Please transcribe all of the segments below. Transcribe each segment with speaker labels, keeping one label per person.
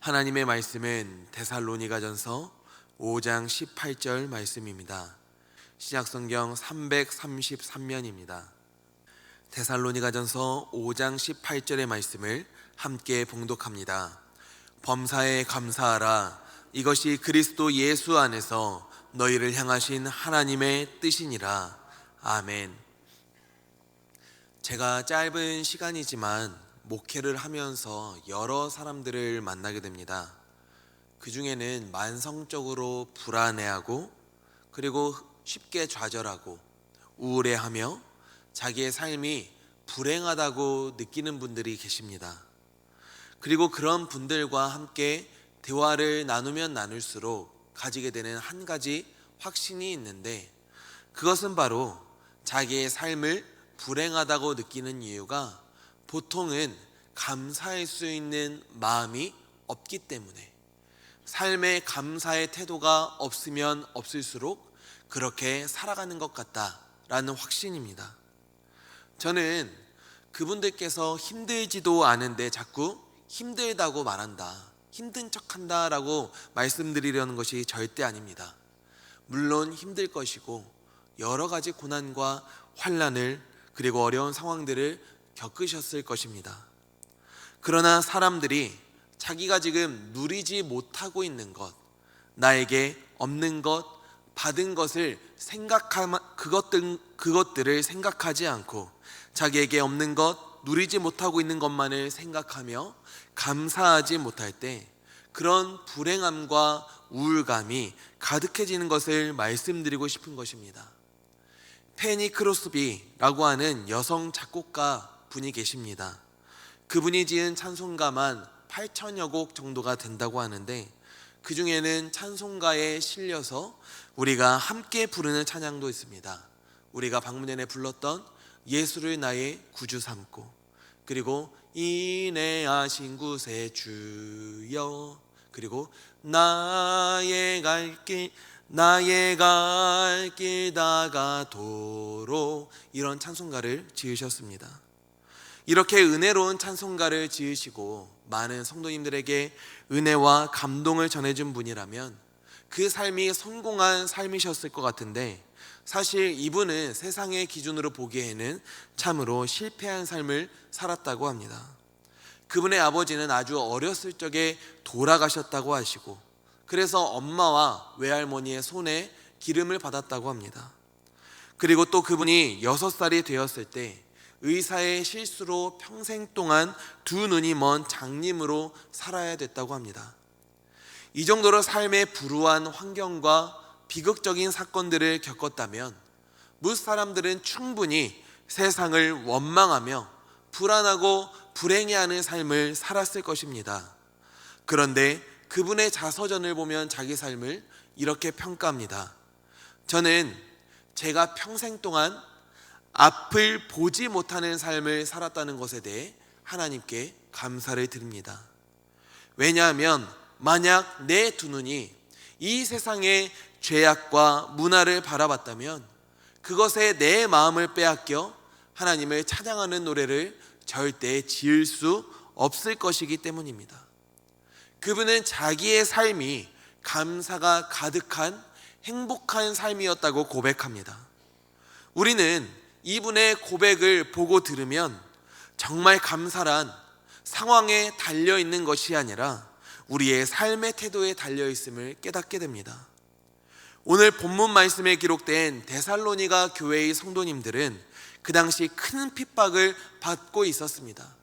Speaker 1: 하나님의 말씀은 데살로니가전서 5장 18절 말씀입니다. 신약성경 333면입니다. 데살로니가전서 5장 18절의 말씀을 함께 봉독합니다. 범사에 감사하라. 이것이 그리스도 예수 안에서 너희를 향하신 하나님의 뜻이니라. 아멘. 제가 짧은 시간이지만 목회를 하면서 여러 사람들을 만나게 됩니다. 그 중에는 만성적으로 불안해하고 그리고 쉽게 좌절하고 우울해하며 자기의 삶이 불행하다고 느끼는 분들이 계십니다. 그리고 그런 분들과 함께 대화를 나누면 나눌수록 가지게 되는 한 가지 확신이 있는데, 그것은 바로 자기의 삶을 불행하다고 느끼는 이유가 보통은 감사할 수 있는 마음이 없기 때문에, 삶에 감사의 태도가 없으면 없을수록 그렇게 살아가는 것 같다라는 확신입니다. 저는 그분들께서 힘들지도 않은데 자꾸 힘들다고 말한다, 힘든 척한다 라고 말씀드리려는 것이 절대 아닙니다. 물론 힘들 것이고 여러 가지 고난과 환난을 그리고 어려운 상황들을 겪으셨을 것입니다. 그러나 사람들이 자기가 지금 누리지 못하고 있는 것, 나에게 없는 것, 받은 것을 그것들을 생각하지 않고 자기에게 없는 것, 누리지 못하고 있는 것만을 생각하며 감사하지 못할 때 그런 불행함과 우울감이 가득해지는 것을 말씀드리고 싶은 것입니다. 페니 크로스비라고 하는 여성 작곡가 분이 계십니다. 그분이 지은 찬송가만 8천여 곡 정도가 된다고 하는데, 그 중에는 찬송가에 실려서 우리가 함께 부르는 찬양도 있습니다. 우리가 방금 전에 불렀던 예수를 나의 구주 삼고, 그리고 인내하신 구세 주여, 그리고 나의 갈 길 다가도록, 이런 찬송가를 지으셨습니다. 이렇게 은혜로운 찬송가를 지으시고 많은 성도님들에게 은혜와 감동을 전해준 분이라면 그 삶이 성공한 삶이셨을 것 같은데, 사실 이분은 세상의 기준으로 보기에는 참으로 실패한 삶을 살았다고 합니다. 그분의 아버지는 아주 어렸을 적에 돌아가셨다고 하시고, 그래서 엄마와 외할머니의 손에 기름을 받았다고 합니다. 그리고 또 그분이 6살이 되었을 때 의사의 실수로 평생 동안 두 눈이 먼 장님으로 살아야 됐다고 합니다. 이 정도로 삶의 불우한 환경과 비극적인 사건들을 겪었다면 무엇 사람들은 충분히 세상을 원망하며 불안하고 불행해하는 삶을 살았을 것입니다. 그런데 그분의 자서전을 보면 자기 삶을 이렇게 평가합니다. 저는 제가 평생 동안 앞을 보지 못하는 삶을 살았다는 것에 대해 하나님께 감사를 드립니다. 왜냐하면 만약 내 두 눈이 이 세상의 죄악과 문화를 바라봤다면 그것에 내 마음을 빼앗겨 하나님을 찬양하는 노래를 절대 지을 수 없을 것이기 때문입니다. 그분은 자기의 삶이 감사가 가득한 행복한 삶이었다고 고백합니다. 우리는 이분의 고백을 보고 들으면 정말 감사란 상황에 달려있는 것이 아니라 우리의 삶의 태도에 달려있음을 깨닫게 됩니다. 오늘 본문 말씀에 기록된 데살로니가 교회의 성도님들은 그 당시 큰 핍박을 받고 있었습니다.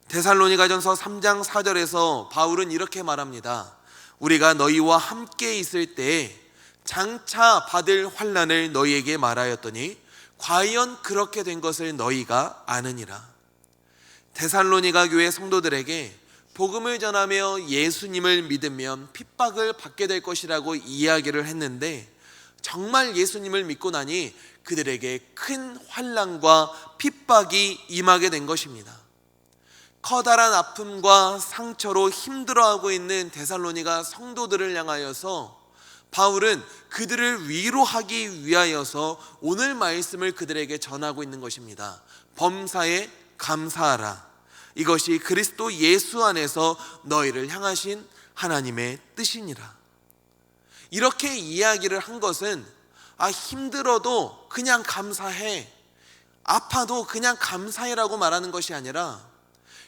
Speaker 1: 데살로니가전서 3장 4절에서 바울은 이렇게 말합니다. 우리가 너희와 함께 있을 때에 장차 받을 환난을 너희에게 말하였더니 과연 그렇게 된 것을 너희가 아느니라. 데살로니가 교회 성도들에게 복음을 전하며 예수님을 믿으면 핍박을 받게 될 것이라고 이야기를 했는데, 정말 예수님을 믿고 나니 그들에게 큰 환난과 핍박이 임하게 된 것입니다. 커다란 아픔과 상처로 힘들어하고 있는 데살로니가 성도들을 향하여서 바울은 그들을 위로하기 위하여서 오늘 말씀을 그들에게 전하고 있는 것입니다. 범사에 감사하라. 이것이 그리스도 예수 안에서 너희를 향하신 하나님의 뜻이니라. 이렇게 이야기를 한 것은 힘들어도 그냥 감사해, 아파도 그냥 감사해라고 말하는 것이 아니라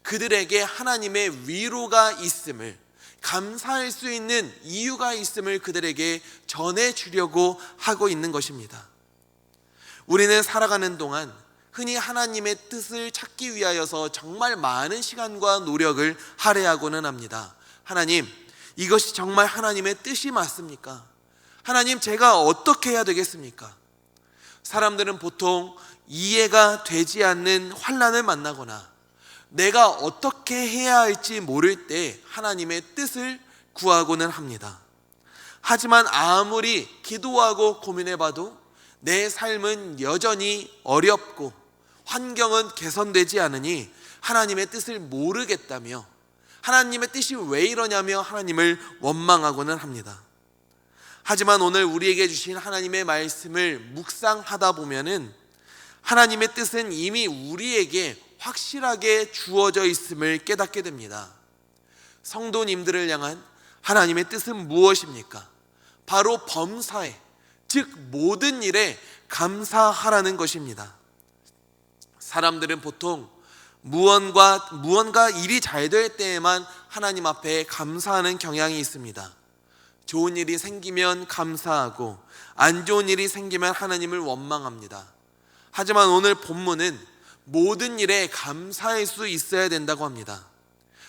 Speaker 1: 그들에게 하나님의 위로가 있음을, 감사할 수 있는 이유가 있음을 그들에게 전해주려고 하고 있는 것입니다. 우리는 살아가는 동안 흔히 하나님의 뜻을 찾기 위하여서 정말 많은 시간과 노력을 할애하고는 합니다. 하나님, 이것이 정말 하나님의 뜻이 맞습니까? 하나님, 제가 어떻게 해야 되겠습니까? 사람들은 보통 이해가 되지 않는 환난을 만나거나 내가 어떻게 해야 할지 모를 때 하나님의 뜻을 구하고는 합니다. 하지만 아무리 기도하고 고민해봐도 내 삶은 여전히 어렵고 환경은 개선되지 않으니 하나님의 뜻을 모르겠다며, 하나님의 뜻이 왜 이러냐며 하나님을 원망하고는 합니다. 하지만 오늘 우리에게 주신 하나님의 말씀을 묵상하다 보면은 하나님의 뜻은 이미 우리에게 확실하게 주어져 있음을 깨닫게 됩니다. 성도님들을 향한 하나님의 뜻은 무엇입니까? 바로 범사에, 즉 모든 일에 감사하라는 것입니다. 사람들은 보통 무언가 일이 잘 될 때에만 하나님 앞에 감사하는 경향이 있습니다. 좋은 일이 생기면 감사하고 안 좋은 일이 생기면 하나님을 원망합니다. 하지만 오늘 본문은 모든 일에 감사할 수 있어야 된다고 합니다.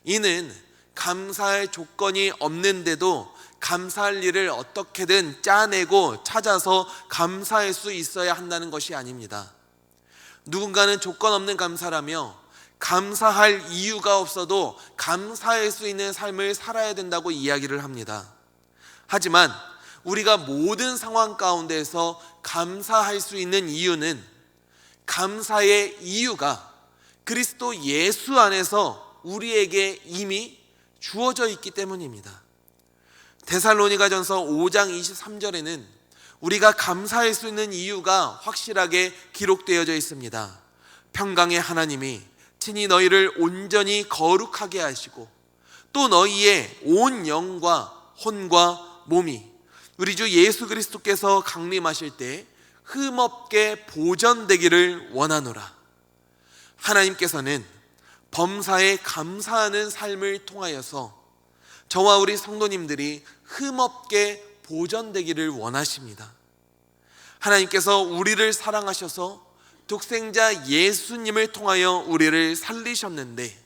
Speaker 1: 이는 감사할 조건이 없는데도 감사할 일을 어떻게든 짜내고 찾아서 감사할 수 있어야 한다는 것이 아닙니다. 누군가는 조건 없는 감사라며 감사할 이유가 없어도 감사할 수 있는 삶을 살아야 된다고 이야기를 합니다. 하지만 우리가 모든 상황 가운데서 감사할 수 있는 이유는 감사의 이유가 그리스도 예수 안에서 우리에게 이미 주어져 있기 때문입니다. 데살로니가전서 5장 23절에는 우리가 감사할 수 있는 이유가 확실하게 기록되어져 있습니다. 평강의 하나님이 친히 너희를 온전히 거룩하게 하시고 또 너희의 온 영과 혼과 몸이 우리 주 예수 그리스도께서 강림하실 때 흠없게 보전되기를 원하노라. 하나님께서는 범사에 감사하는 삶을 통하여서 저와 우리 성도님들이 흠없게 보전되기를 원하십니다. 하나님께서 우리를 사랑하셔서 독생자 예수님을 통하여 우리를 살리셨는데,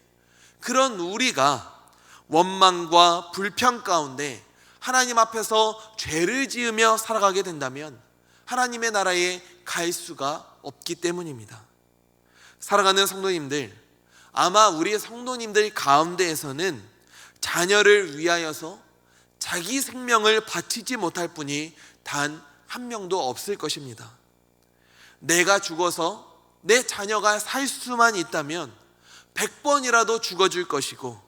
Speaker 1: 그런 우리가 원망과 불평 가운데 하나님 앞에서 죄를 지으며 살아가게 된다면 하나님의 나라에 갈 수가 없기 때문입니다. 사랑하는 성도님들, 아마 우리 성도님들 가운데에서는 자녀를 위하여서 자기 생명을 바치지 못할 분이 단 한 명도 없을 것입니다. 내가 죽어서 내 자녀가 살 수만 있다면 100번이라도 죽어줄 것이고,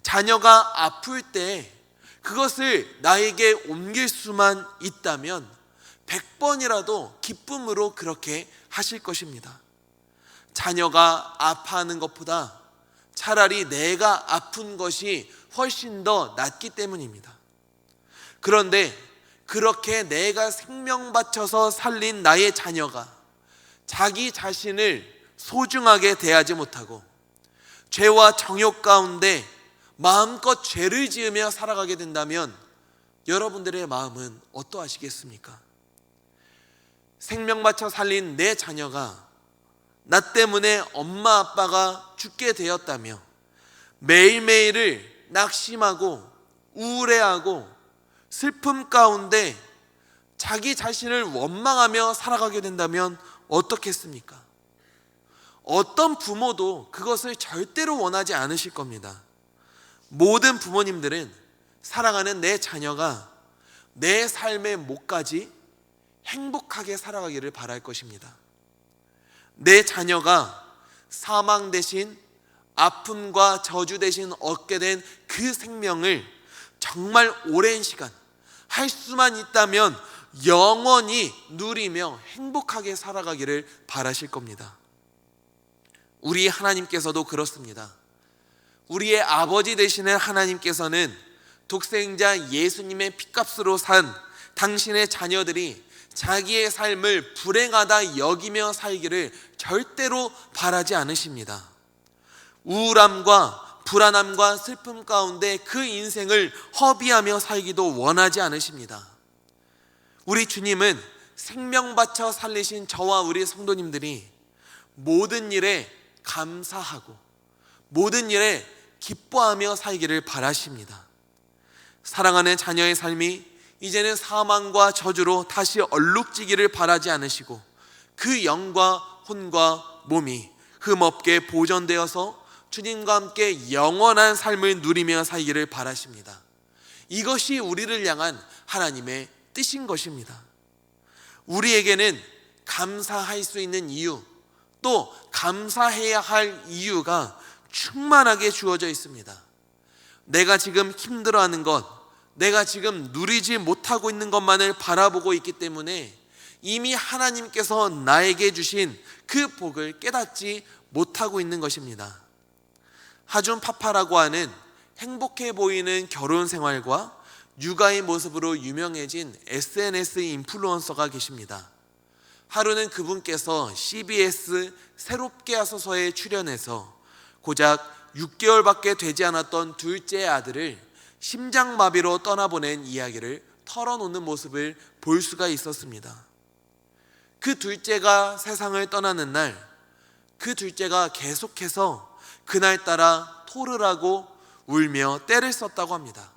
Speaker 1: 자녀가 아플 때 그것을 나에게 옮길 수만 있다면 100번이라도 기쁨으로 그렇게 하실 것입니다. 자녀가 아파하는 것보다 차라리 내가 아픈 것이 훨씬 더 낫기 때문입니다. 그런데 그렇게 내가 생명 바쳐서 살린 나의 자녀가 자기 자신을 소중하게 대하지 못하고 죄와 정욕 가운데 마음껏 죄를 지으며 살아가게 된다면 여러분들의 마음은 어떠하시겠습니까? 생명 바쳐 살린 내 자녀가 나 때문에 엄마 아빠가 죽게 되었다며 매일매일을 낙심하고 우울해하고 슬픔 가운데 자기 자신을 원망하며 살아가게 된다면 어떻겠습니까? 어떤 부모도 그것을 절대로 원하지 않으실 겁니다. 모든 부모님들은 사랑하는 내 자녀가 내 삶의 목까지 행복하게 살아가기를 바랄 것입니다. 내 자녀가 사망 대신 아픔과 저주 대신 얻게 된 그 생명을 정말 오랜 시간 할 수만 있다면 영원히 누리며 행복하게 살아가기를 바라실 겁니다. 우리 하나님께서도 그렇습니다. 우리의 아버지 되시는 하나님께서는 독생자 예수님의 피값으로 산 당신의 자녀들이 자기의 삶을 불행하다 여기며 살기를 절대로 바라지 않으십니다. 우울함과 불안함과 슬픔 가운데 그 인생을 허비하며 살기도 원하지 않으십니다. 우리 주님은 생명 바쳐 살리신 저와 우리 성도님들이 모든 일에 감사하고 모든 일에 기뻐하며 살기를 바라십니다. 사랑하는 자녀의 삶이 이제는 사망과 저주로 다시 얼룩지기를 바라지 않으시고 그 영과 혼과 몸이 흠없게 보존되어서 주님과 함께 영원한 삶을 누리며 살기를 바라십니다. 이것이 우리를 향한 하나님의 뜻인 것입니다. 우리에게는 감사할 수 있는 이유, 또 감사해야 할 이유가 충만하게 주어져 있습니다. 내가 지금 힘들어하는 것, 내가 지금 누리지 못하고 있는 것만을 바라보고 있기 때문에 이미 하나님께서 나에게 주신 그 복을 깨닫지 못하고 있는 것입니다. 하준 파파라고 하는 행복해 보이는 결혼 생활과 육아의 모습으로 유명해진 SNS 인플루언서가 계십니다. 하루는 그분께서 CBS 새롭게 하소서에 출연해서 고작 6개월밖에 되지 않았던 둘째 아들을 심장마비로 떠나보낸 이야기를 털어놓는 모습을 볼 수가 있었습니다. 그 둘째가 세상을 떠나는 날, 그 둘째가 계속해서 그날따라 토를 하고 울며 떼를 썼다고 합니다.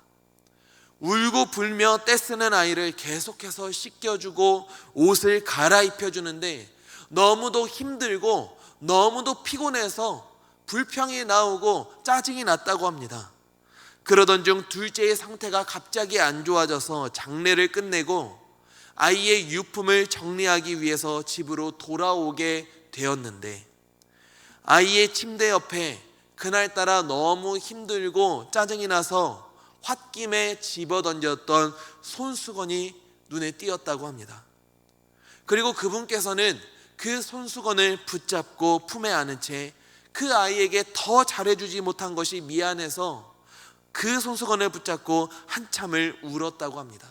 Speaker 1: 울고 불며 떼쓰는 아이를 계속해서 씻겨주고 옷을 갈아입혀주는데 너무도 힘들고 너무도 피곤해서 불평이 나오고 짜증이 났다고 합니다. 그러던 중 둘째의 상태가 갑자기 안 좋아져서 장례를 끝내고 아이의 유품을 정리하기 위해서 집으로 돌아오게 되었는데 아이의 침대 옆에 그날따라 너무 힘들고 짜증이 나서 홧김에 집어던졌던 손수건이 눈에 띄었다고 합니다. 그리고 그분께서는 그 손수건을 붙잡고 품에 안은 채 그 아이에게 더 잘해주지 못한 것이 미안해서 그 손수건을 붙잡고 한참을 울었다고 합니다.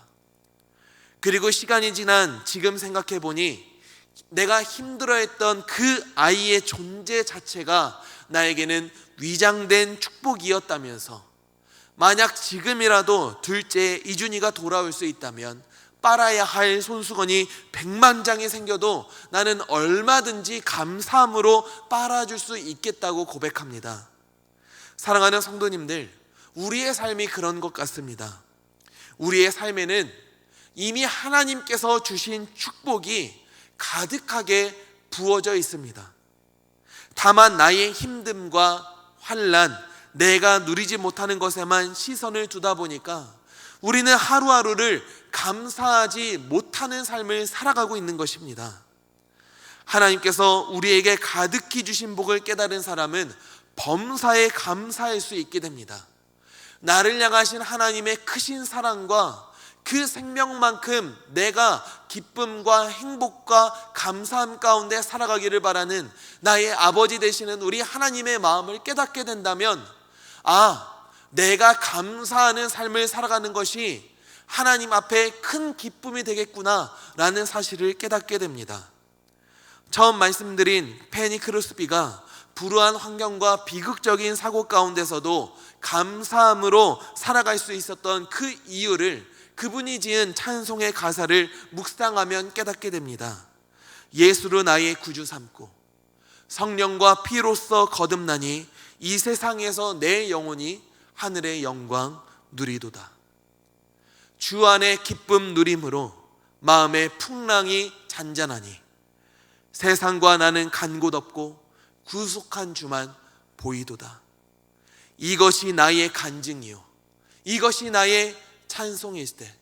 Speaker 1: 그리고 시간이 지난 지금 생각해 보니 내가 힘들어했던 그 아이의 존재 자체가 나에게는 위장된 축복이었다면서 만약 지금이라도 둘째 이준이가 돌아올 수 있다면 빨아야 할 손수건이 100만 장이 생겨도 나는 얼마든지 감사함으로 빨아줄 수 있겠다고 고백합니다. 사랑하는 성도님들, 우리의 삶이 그런 것 같습니다. 우리의 삶에는 이미 하나님께서 주신 축복이 가득하게 부어져 있습니다. 다만 나의 힘듦과 환난, 내가 누리지 못하는 것에만 시선을 두다 보니까 우리는 하루하루를 감사하지 못하는 삶을 살아가고 있는 것입니다. 하나님께서 우리에게 가득히 주신 복을 깨달은 사람은 범사에 감사할 수 있게 됩니다. 나를 향하신 하나님의 크신 사랑과 그 생명만큼 내가 기쁨과 행복과 감사함 가운데 살아가기를 바라는 나의 아버지 되시는 우리 하나님의 마음을 깨닫게 된다면 내가 감사하는 삶을 살아가는 것이 하나님 앞에 큰 기쁨이 되겠구나 라는 사실을 깨닫게 됩니다. 처음 말씀드린 페니 크로스비가 불우한 환경과 비극적인 사고 가운데서도 감사함으로 살아갈 수 있었던 그 이유를 그분이 지은 찬송의 가사를 묵상하면 깨닫게 됩니다. 예수로 나의 구주 삼고 성령과 피로써 거듭나니 이 세상에서 내 영혼이 하늘의 영광 누리도다. 주 안에 기쁨 누림으로 마음의 풍랑이 잔잔하니 세상과 나는 간 곳 없고 구속한 주만 보이도다. 이것이 나의 간증이요 이것이 나의 찬송일 때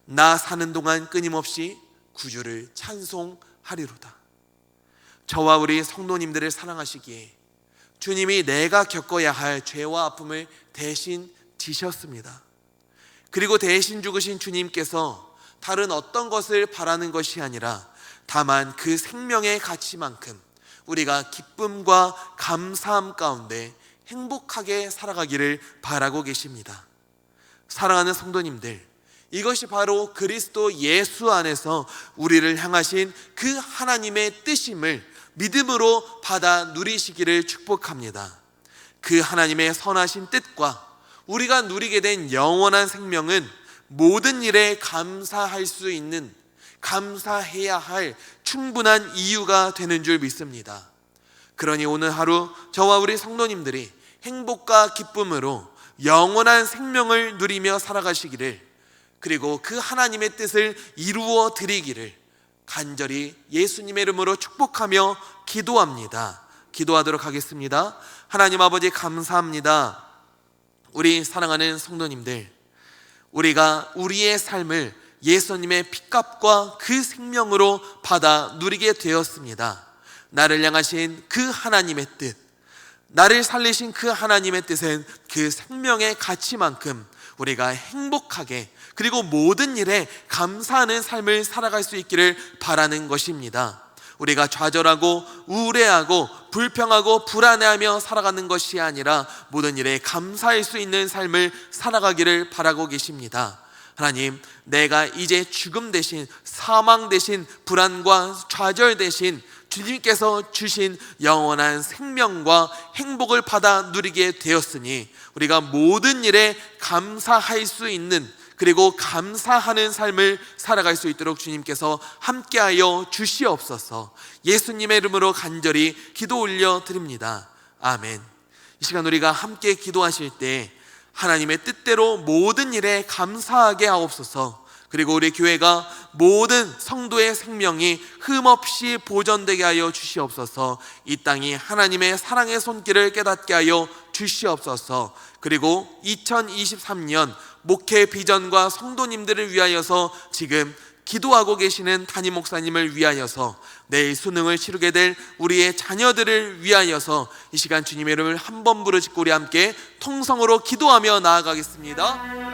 Speaker 1: 나 사는 동안 끊임없이 구주를 찬송하리로다. 저와 우리 성도님들을 사랑하시기에 주님이 내가 겪어야 할 죄와 아픔을 대신 지셨습니다. 그리고 대신 죽으신 주님께서 다른 어떤 것을 바라는 것이 아니라 다만 그 생명의 가치만큼 우리가 기쁨과 감사함 가운데 행복하게 살아가기를 바라고 계십니다. 사랑하는 성도님들, 이것이 바로 그리스도 예수 안에서 우리를 향하신 그 하나님의 뜻임을 믿음으로 받아 누리시기를 축복합니다. 그 하나님의 선하신 뜻과 우리가 누리게 된 영원한 생명은 모든 일에 감사할 수 있는, 감사해야 할 충분한 이유가 되는 줄 믿습니다. 그러니 오늘 하루 저와 우리 성도님들이 행복과 기쁨으로 영원한 생명을 누리며 살아가시기를, 그리고 그 하나님의 뜻을 이루어 드리기를 간절히 예수님의 이름으로 축복하며 기도합니다. 기도하도록 하겠습니다. 하나님 아버지, 감사합니다. 우리 사랑하는 성도님들, 우리가 우리의 삶을 예수님의 피값과 그 생명으로 받아 누리게 되었습니다. 나를 향하신 그 하나님의 뜻, 나를 살리신 그 하나님의 뜻은 그 생명의 가치만큼 우리가 행복하게, 그리고 모든 일에 감사하는 삶을 살아갈 수 있기를 바라는 것입니다. 우리가 좌절하고 우울해하고 불평하고 불안해하며 살아가는 것이 아니라 모든 일에 감사할 수 있는 삶을 살아가기를 바라고 계십니다. 하나님, 내가 이제 죽음 대신, 사망 대신, 불안과 좌절 대신 주님께서 주신 영원한 생명과 행복을 받아 누리게 되었으니 우리가 모든 일에 감사할 수 있는, 그리고 감사하는 삶을 살아갈 수 있도록 주님께서 함께하여 주시옵소서. 예수님의 이름으로 간절히 기도 올려 드립니다. 아멘. 이 시간 우리가 함께 기도하실 때 하나님의 뜻대로 모든 일에 감사하게 하옵소서. 그리고 우리 교회가 모든 성도의 생명이 흠없이 보존되게 하여 주시옵소서. 이 땅이 하나님의 사랑의 손길을 깨닫게 하여 주시옵소서. 그리고 2023년 목회 비전과 성도님들을 위하여서 지금 기도하고 계시는 담임 목사님을 위하여서, 내일 수능을 치르게 될 우리의 자녀들을 위하여서 이 시간 주님의 이름을 한번 부르짖고 우리 함께 통성으로 기도하며 나아가겠습니다.